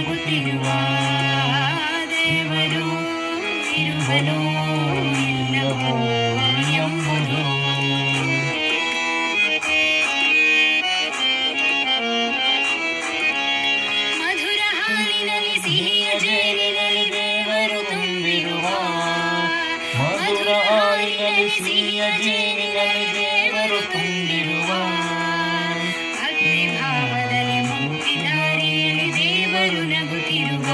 ನಗುತ್ತಿರುವ ದೇವರು ಇರುವನೋ ಇಲ್ಲವೋ ಎಂಬುದು ಮಧುರ ಹಾಲಿನಲ್ಲಿ ಸಿಹಿಯ ಜೇನಿನಲ್ಲಿ ದೇವರು ತುಂಬಿರುವ ಮಧುರ ಹಾಲಿನಲ್ಲಿ ಸಿಹಿಯ ಜೇನಿನಲ್ಲಿ ದೇವರು ತುಂಬಿರುವ ಭಕ್ತಿ ಭಾವದಲ್ಲಿ ಮುಕ್ತಿ ದಾರಿಯಲ್ಲಿ ದೇವರು ನಗುತ್ತಿರುವ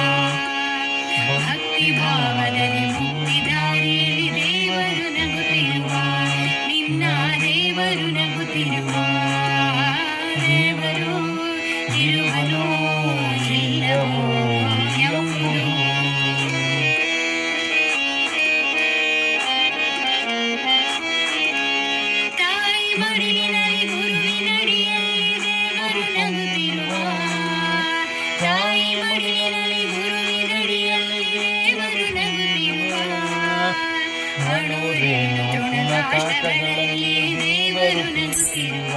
ಭಕ್ತಿ ಭಾವದಲ್ಲಿ ಮುಕ್ತಿ ದಾರಿಯಲ್ಲಿ ದೇವರು ನಗುತ್ತಿರುವ ನಿನ್ನ ದೇವರು ನಗುತ್ತಿರುವ ದೇವರು ಇರುವನೋ ಇಲ್ಲವೋ ಎಂಬುದು ತಾಯಿ ಮಡಿಲಿನಲ್ಲಿ ಗುರುವಿನಡಿಯಲ್ಲಿ ದೇವರು ನಗುತ್ತಿರುವ ತಾಯಿ ಮಡಿಲಿನಲ್ಲಿ ಗುರುವಿನಡಿಯಲ್ಲಿ ದೇವರು ನಗುತ್ತಿರುವ ಅಣುರೇಣು ತೃಣದ ಕಷ್ಟಗಳಲ್ಲಿ ದೇವರು ನಗುತ್ತಿರುವ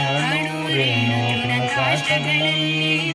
ಅಣುರೇಣು ತೃಣ ಕಷ್ಟಗಳಲ್ಲಿ